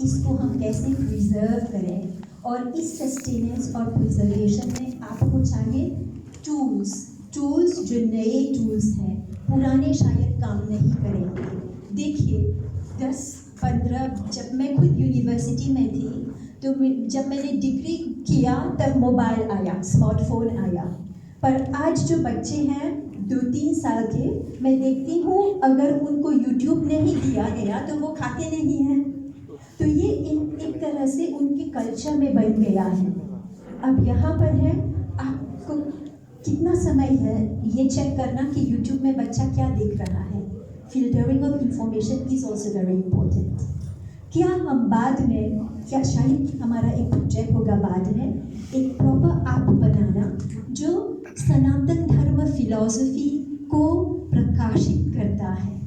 इसको हम कैसे प्रिजर्व करें, और इस सस्टेनेंस और प्रिजर्वेशन में आपको चाहिए टूल्स जो नए टूल्स हैं, पुराने शायद काम नहीं करेंगे। देखिए 10-15 जब मैं खुद यूनिवर्सिटी में थी तो जब मैंने डिग्री किया तब मोबाइल आया, स्मार्टफोन आया, पर आज जो बच्चे हैं 2-3 साल के, मैं देखती हूँ अगर उनको यूट्यूब नहीं दिया गया तो वो खाते नहीं हैं। तो ये एक तरह से उनके कल्चर में बन गया है। अब यहाँ पर है, आपको कितना समय है ये चेक करना कि यूट्यूब में बच्चा क्या देख रहा है। Filtering of information is also very important. क्या हम बाद में, क्या शायद हमारा एक प्रोजेक्ट होगा बाद में, एक प्रॉपर ऐप बनाना जो सनातन धर्म फिलॉसफी को प्रकाशित करता है,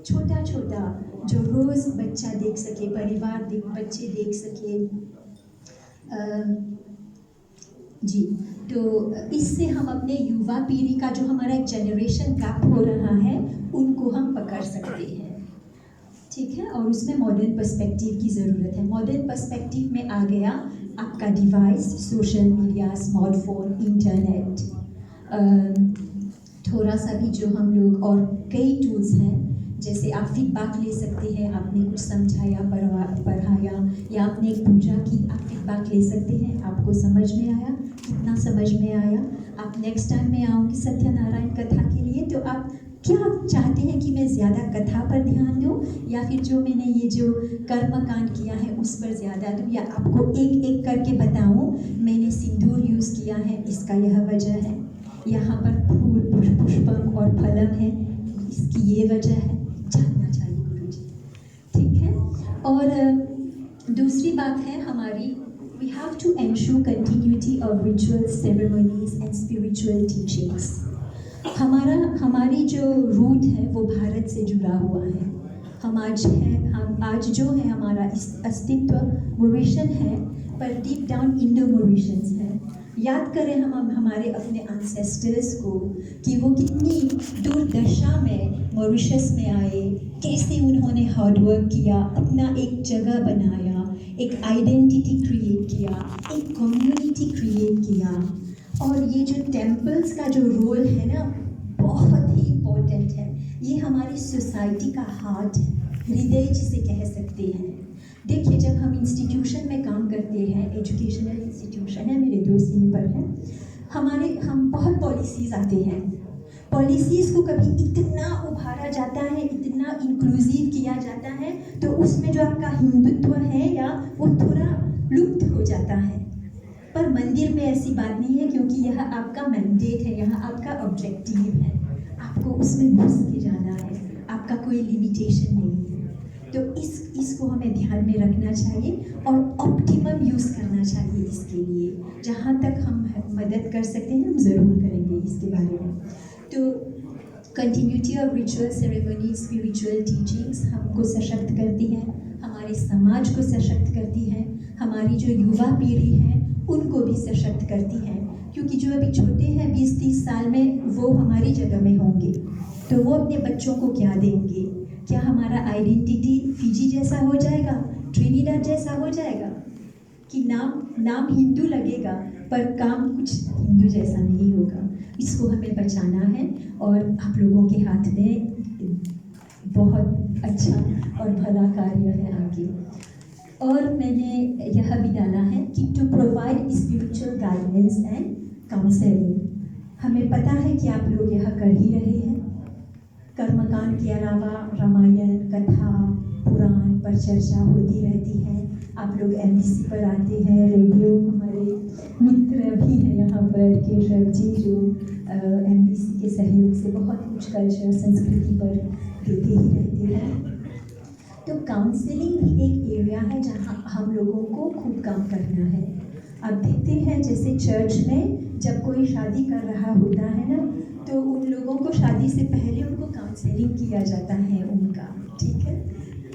छोटा छोटा, जो रोज़ बच्चा देख सके, परिवार बच्चे देख सके। जी, तो इससे हम अपने युवा पीढ़ी का जो हमारा एक जनरेशन गैप हो रहा है उनको हम पकड़ सकते हैं, ठीक है। और उसमें मॉडर्न पर्सपेक्टिव की ज़रूरत है। मॉडर्न पर्सपेक्टिव में आ गया आपका device, social media, smartphone, internet, थोड़ा सा भी जो हम लोग, और कई टूल्स हैं, जैसे आप फीडबैक ले सकते हैं, आपने कुछ समझाया, पढ़ाया, या आपने एक पूजा की, आप फीडबैक ले सकते हैं, आपको समझ में आया, कितना समझ में आया। आप नेक्स्ट टाइम मैं आऊँगी सत्यनारायण कथा के लिए, तो आप क्या चाहते हैं कि मैं ज़्यादा कथा पर ध्यान दूँ, या फिर जो मैंने ये जो कर्मकांड किया है उस पर ज़्यादा दूँ, या आपको एक एक करके बताऊँ मैंने सिंदूर यूज़ किया है, इसका यह वजह है, यहाँ पर फूल पुष्पम और फलम है, इसकी ये वजह है, जानना चाहिए गुरु जी, ठीक है। और दूसरी बात है हमारी, we have to ensure continuity of rituals, ceremonies and spiritual teachings. हमारी जो रूट है वो भारत से जुड़ा हुआ है। हम आज जो है हमारा अस्तित्व मॉरिशन है, पर डीप डाउन इंडो मॉरिशंस है। याद करें हम हमारे अपने एंसेस्टर्स को कि वो कितनी दुर्दशा में मॉरिशस में आए, कैसे उन्होंने हार्ड वर्क किया, अपना एक जगह बनाया, एक आइडेंटिटी क्रिएट किया, एक कम्युनिटी क्रिएट किया। और ये जो टेम्पल्स का जो रोल है ना, बहुत ही इम्पोर्टेंट है। ये हमारी सोसाइटी का हार्ट है, हृदय जिसे कह सकते हैं। देखिए जब हम इंस्टीट्यूशन में काम करते हैं, एजुकेशनल इंस्टीट्यूशन है, मेरे दोस्त यहीं पर हैं, हम बहुत पॉलिसीज़ आते हैं, पॉलिसीज़ को कभी इतना उभारा जाता है, इतना इंक्लूसिव किया जाता है, तो उसमें जो आपका हिंदुत्व है या वो थोड़ा लुप्त हो जाता है। पर मंदिर में ऐसी बात नहीं है, क्योंकि यह आपका मैंडेट है, यह आपका ऑब्जेक्टिव है, आपको उसमें घुस के जाना है, आपका कोई लिमिटेशन नहीं है। तो इसको हमें ध्यान में रखना चाहिए और ऑप्टिमम यूज़ करना चाहिए इसके लिए। जहाँ तक हम मदद कर सकते हैं हम ज़रूर करेंगे इसके बारे में। तो continuity of ritual, ceremony, spiritual teachings हमको सशक्त करती है, हमारे समाज को सशक्त करती है, हमारी जो युवा पीढ़ी है उनको भी सशक्त करती है, क्योंकि जो अभी छोटे हैं 20-30 साल में वो हमारी जगह में होंगे, तो वो अपने बच्चों को क्या देंगे? क्या हमारा आइडेंटिटी फिजी जैसा हो जाएगा, ट्रिनिडाद जैसा हो जाएगा, कि नाम हिंदू लगेगा पर काम कुछ हिंदू जैसा नहीं होगा? इसको हमें बचाना है और आप लोगों के हाथ में बहुत अच्छा और भला कार्य है आगे। और मैंने यह भी डाला है कि to provide spiritual guidance and counselling. हमें पता है कि आप लोग यह कर ही रहे हैं, कर्मकांड के अलावा रामायण, कथा, पुराण पर चर्चा होती रहती है। आप लोग MBC पर आते हैं, रेडियो, हमारे मित्र भी हैं यहाँ पर, केशव जी, जो MBC के सहयोग से बहुत कुछ कल्चर, संस्कृति पर देते ही रहते हैं। तो काउंसलिंग भी एक एरिया है जहाँ हम लोगों को खूब काम करना है। आप देखते हैं जैसे चर्च में जब कोई शादी कर रहा होता है ना, तो उन लोगों को शादी से पहले उनको काउंसलिंग किया जाता है उनका, ठीक है।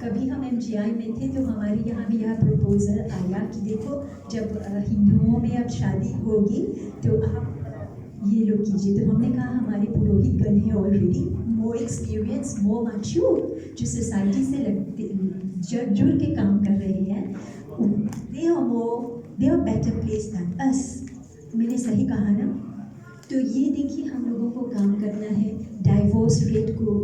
कभी हम MGI में थे तो हमारे यहाँ भी यह प्रपोजल आया कि देखो जब हिंदुओं में अब शादी होगी तो आप ये लोग कीजिए। तो हमने कहा हमारे पुरोहितगण हैं already, more experience, more mature, जो सोसाइटी से जुड़ के काम कर रहे हैं, they are better place than us. मैंने सही कहा ना? तो ये देखिए, हम लोगों को काम करना है डाइवोर्स रेट को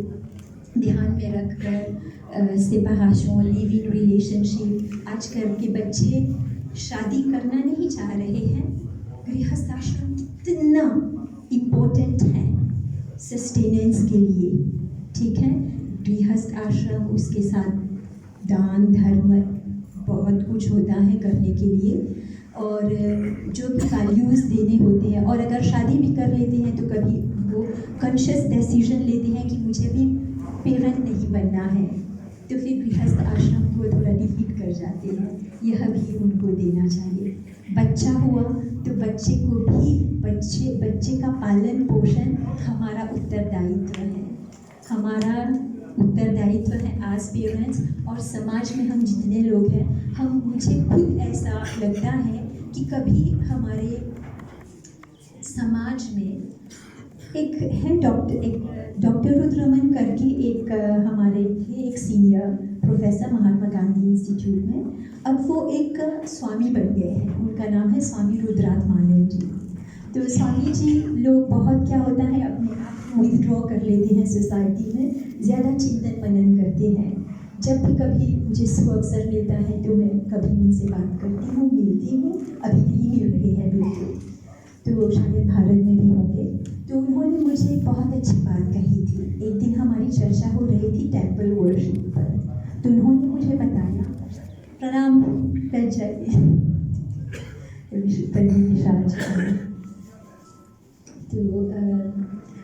ध्यान में रखकर, सेपरेशन, लिव इन रिलेशनशिप। आजकल के बच्चे शादी करना नहीं चाह रहे हैं। गृहस्थ आश्रम कितना इम्पोर्टेंट है सस्टेनेंस के लिए, ठीक है? गृहस्थ आश्रम, उसके साथ दान धर्म बहुत कुछ होता है करने के लिए, और जो भी वैल्यूज़ देने होते हैं। और अगर शादी भी कर लेते हैं तो कभी वो कॉन्शियस डिसीजन लेते हैं कि मुझे भी पेरेंट नहीं बनना है, तो फिर गृहस्थ आश्रम को थोड़ा डिफीट कर जाते हैं। यह भी उनको देना चाहिए। बच्चा हुआ तो बच्चे को भी बच्चे का पालन पोषण हमारा उत्तरदायित्व है। हमारा उत्तरदायित्व है एज पेरेंट्स। और समाज में हम जितने लोग हैं, मुझे खुद ऐसा लगता है कि कभी हमारे समाज में एक डॉक्टर रुद्रमन करके हमारे थे एक senior professor Mahatma Gandhi institute में। अब वो एक स्वामी बन गए हैं, उनका नाम है स्वामी रुद्रात्मानंद जी। तो स्वामी जी लोग बहुत क्या होता है, अपने आप को विथड्रॉ कर लेते हैं सोसाइटी में, ज़्यादा चिंतन मनन करते हैं। जब भी कभी मुझे अवसर मिलता है तो मैं कभी उनसे बात करती हूँ, मिलती हूँ। अभी नहीं मिल रही है बिल्कुल, तो शायद भारत में भी होंगे। तो उन्होंने मुझे एक बहुत अच्छी बात कही थी। एक दिन हमारी चर्चा हो रही थी टेम्पल वर्शिप पर, तो उन्होंने मुझे बताया, प्रणाम कर जाइए, तो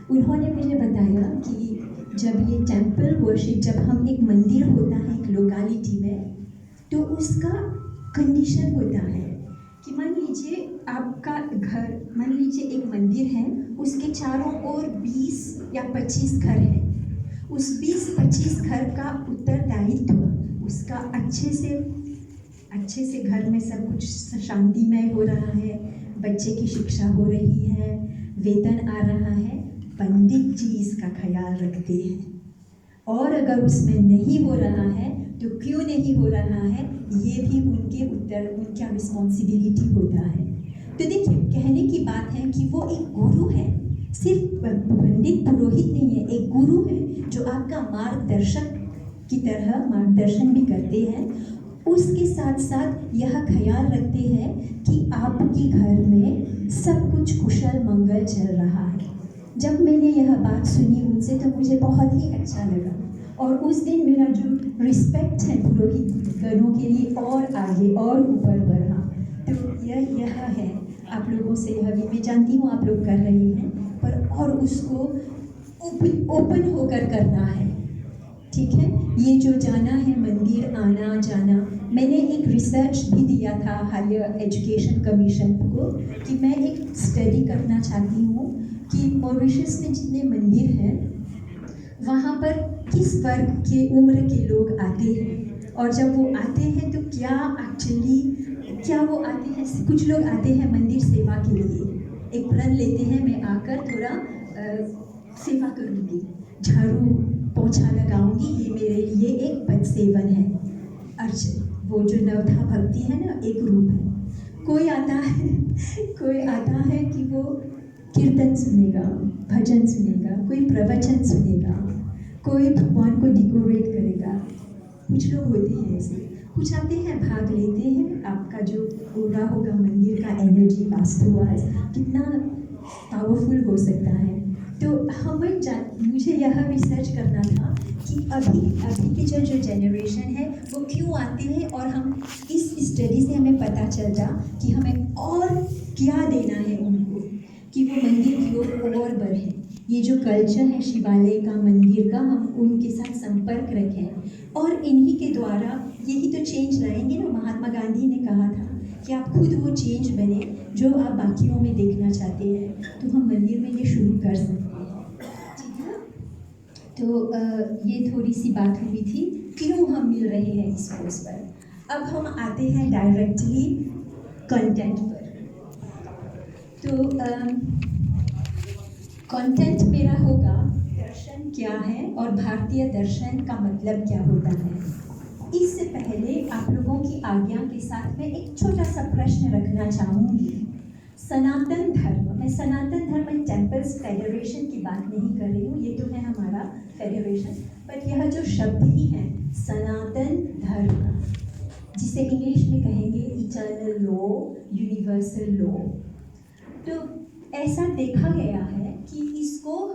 उन्होंने मुझे बताया कि जब ये टेम्पल वर्शिप, जब हम एक मंदिर होता है एक लोकेलिटी में, तो उसका कंडीशन होता है कि मान लीजिए आपका घर, मान लीजिए एक मंदिर है, उसके चारों ओर 20 या 25 घर हैं। उस 20-25 घर का उत्तरदायित्व, उसका अच्छे से घर में सब कुछ शांतिमय हो रहा है, बच्चे की शिक्षा हो रही है, वेतन आ रहा है, पंडित जी इसका ख्याल रखते हैं। और अगर उसमें नहीं हो रहा है तो क्यों नहीं हो रहा है, ये भी उनका रिस्पॉन्सिबिलिटी होता है। तो देखिए, कहने की बात है कि वो एक गुरु है, सिर्फ पंडित पुरोहित नहीं है, एक गुरु है जो आपका मार्गदर्शक की तरह मार्गदर्शन भी करते हैं। उसके साथ साथ यह ख्याल रखते हैं कि आपके घर में सब कुछ कुशल मंगल चल रहा है। जब मैंने यह बात सुनी उनसे तो मुझे बहुत ही अच्छा लगा, और उस दिन मेरा जो रिस्पेक्ट है पुरोहित गणों के लिए और आगे और ऊपर बढ़ा। तो यह है, आप लोगों से यह भी मैं जानती हूँ आप लोग कर रहे हैं, पर और उसको ओपन होकर करना है, ठीक है? ये जो जाना है मंदिर, आना जाना, मैंने एक रिसर्च भी दिया था हायर एजुकेशन कमीशन को कि मैं एक स्टडी करना चाहती हूँ कि मॉरिशस में जितने मंदिर हैं वहाँ पर किस वर्ग के उम्र के लोग आते हैं, और जब वो आते हैं तो क्या वो आते हैं। कुछ लोग आते हैं मंदिर सेवा के लिए, एक प्रण लेते हैं मैं आकर थोड़ा सेवा करूँगी, झाड़ू पोछा लगाऊंगी, ये मेरे लिए एक पद सेवन है, अर्चन, वो जो नवधा भक्ति है ना, एक रूप है। कोई आता है कि वो कीर्तन सुनेगा, भजन सुनेगा, कोई प्रवचन सुनेगा, कोई भगवान को डेकोरेट करेगा। कुछ लोग होते हैं ऐसे, कुछ आते हैं भाग लेते हैं। आपका जो हो रहा होगा मंदिर का एनर्जी, वास्तुवास कितना पावरफुल हो सकता है। तो मुझे यह रिसर्च करना था कि अभी की जो जनरेशन है वो क्यों आते हैं, और हम इस स्टडी से हमें पता चलता कि हमें और क्या देना है उनको कि वो मंदिर की ओर और बढ़े। ये जो कल्चर है शिवालय का, मंदिर का, हम उनके साथ संपर्क रखें और इन्हीं के द्वारा यही तो चेंज लाएंगे ना। महात्मा गांधी ने कहा था कि आप खुद वो चेंज बने जो आप बाकियों में देखना चाहते हैं, तो हम मंदिर में ये शुरू कर सकते हैं, ठीक है। तो ये थोड़ी सी बात हुई थी क्यों हम मिल रहे हैं इस कोर्स पर। अब हम आते हैं डायरेक्टली कंटेंट पर। तो कंटेंट मेरा होगा दर्शन क्या है और भारतीय दर्शन का मतलब क्या होता है। इससे पहले आप लोगों की आज्ञा के साथ मैं एक छोटा सा प्रश्न रखना चाहूँगी। सनातन धर्म, मैं सनातन धर्म टेम्पल्स फेडरेशन की बात नहीं कर रही हूँ, ये तो है हमारा फेडरेशन, पर यह जो शब्द ही है सनातन धर्म, जिसे इंग्लिश में कहेंगे इटर्नल लॉ, यूनिवर्सल लॉ। तो ऐसा देखा गया है कि इसको